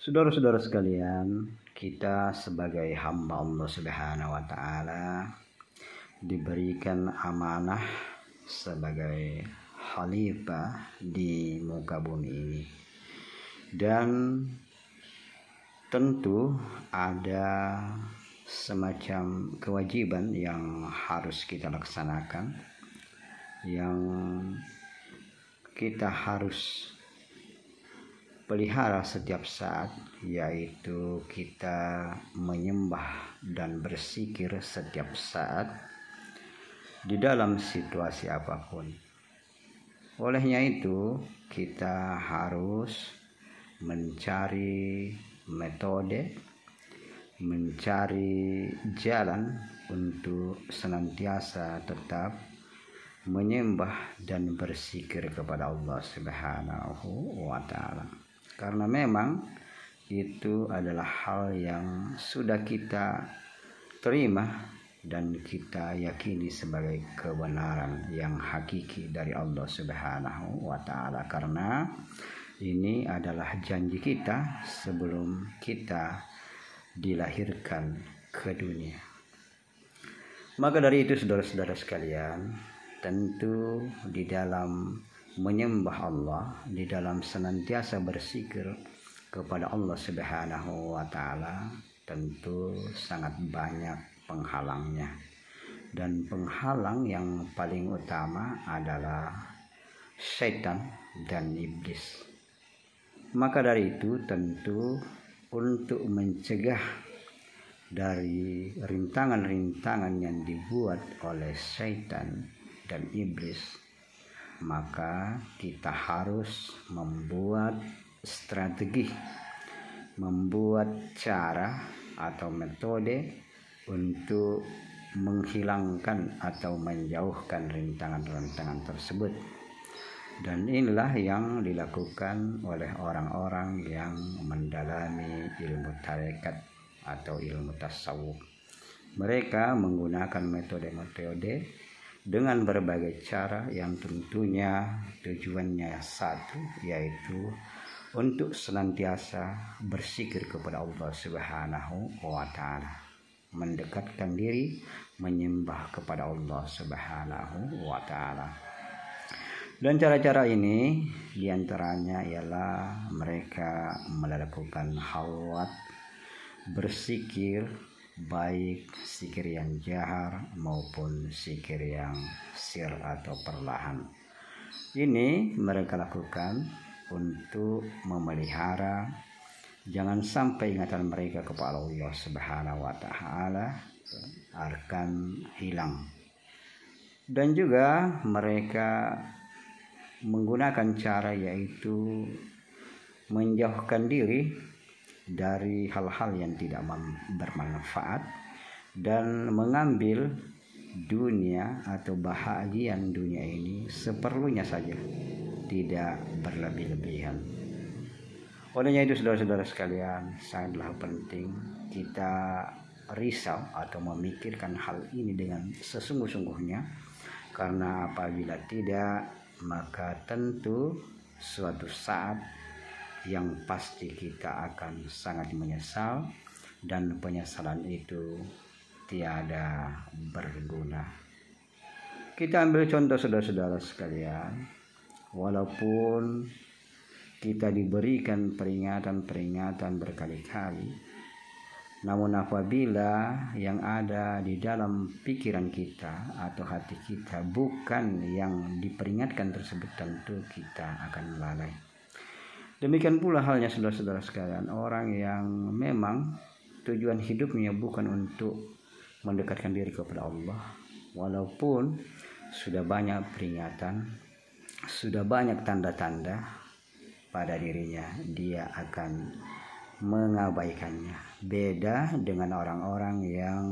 Saudara-saudara sekalian, kita sebagai hamba Allah Subhanahu wa taala diberikan amanah sebagai khalifah di muka bumi ini. Dan tentu ada semacam kewajiban yang harus kita laksanakan, yang kita harus pelihara setiap saat, yaitu kita menyembah dan berzikir setiap saat di dalam situasi apapun. Olehnya itu, kita harus mencari metode, mencari jalan untuk senantiasa tetap menyembah dan berzikir kepada Allah Subhanahu wa taala. Karena memang itu adalah hal yang sudah kita terima dan kita yakini sebagai kebenaran yang hakiki dari Allah Subhanahu wa taala, karena ini adalah janji kita sebelum kita dilahirkan ke dunia. Maka dari itu, saudara-saudara sekalian, tentu di dalam menyembah Allah, di dalam senantiasa berzikir kepada Allah Subhanahu wa taala, tentu sangat banyak penghalangnya. Dan penghalang yang paling utama adalah setan dan iblis. Maka dari itu, tentu untuk mencegah dari rintangan-rintangan yang dibuat oleh setan dan iblis, maka kita harus membuat strategi, membuat cara atau metode untuk menghilangkan atau menjauhkan rintangan-rintangan tersebut. Dan inilah yang dilakukan oleh orang-orang yang mendalami ilmu tarekat atau ilmu tasawuf. Mereka menggunakan metode-metode dengan berbagai cara yang tentunya tujuannya satu, yaitu untuk senantiasa berzikir kepada Allah Subhanahu wa taala, mendekatkan diri menyembah kepada Allah Subhanahu wa taala. Dan cara-cara ini diantaranya ialah mereka melakukan khalwat, berzikir, baik zikir yang jahar maupun zikir yang sir atau perlahan. Ini mereka lakukan untuk memelihara jangan sampai ingatan mereka kepada Allah Subhanahu wa taala akan hilang. Dan juga mereka menggunakan cara yaitu menjauhkan diri dari hal-hal yang tidak bermanfaat dan mengambil dunia atau bahagian dunia ini seperlunya saja, tidak berlebih-lebihan. Olehnya itu, saudara-saudara sekalian, sangatlah penting kita risau atau memikirkan hal ini dengan sesungguh-sungguhnya, karena apabila tidak, maka tentu suatu saat yang pasti kita akan sangat menyesal, dan penyesalan itu tiada berguna. Kita ambil contoh, saudara-saudara sekalian, walaupun kita diberikan peringatan berkali-kali, namun apabila yang ada di dalam pikiran kita atau hati kita bukan yang diperingatkan tersebut, tentu kita akan lalai. Demikian pula halnya, saudara-saudara sekalian, orang yang memang tujuan hidupnya bukan untuk mendekatkan diri kepada Allah, walaupun sudah banyak peringatan, sudah banyak tanda-tanda pada dirinya, dia akan mengabaikannya. Beda dengan orang-orang yang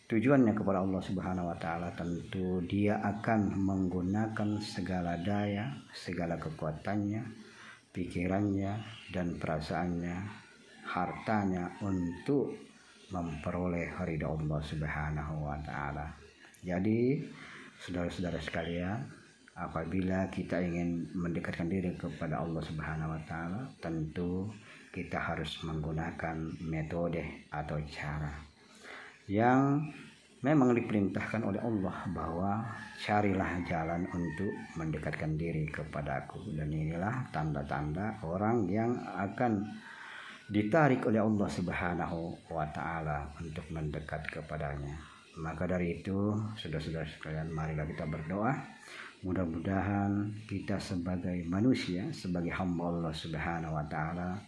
tujuannya kepada Allah Subhanahu wa taala, tentu dia akan menggunakan segala daya, segala kekuatannya, pikirannya dan perasaannya, hartanya untuk memperoleh ridha Allah Subhanahu wa taala. Jadi, saudara-saudara sekalian, apabila kita ingin mendekatkan diri kepada Allah Subhanahu wa taala, tentu kita harus menggunakan metode atau cara yang memang diperintahkan oleh Allah, bahwa carilah jalan untuk mendekatkan diri kepadaku. Dan inilah tanda-tanda orang yang akan ditarik oleh Allah Subhanahu wa Ta'ala untuk mendekat kepadanya. Maka dari itu, saudara-saudara sekalian, marilah kita berdoa. Mudah-mudahan kita sebagai manusia, sebagai hamba Allah Subhanahu wa Ta'ala,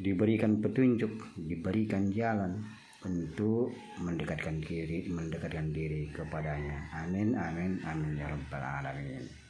diberikan petunjuk, diberikan jalan untuk mendekatkan diri kepadanya. Amin, amin, amin ya rabbal alamin.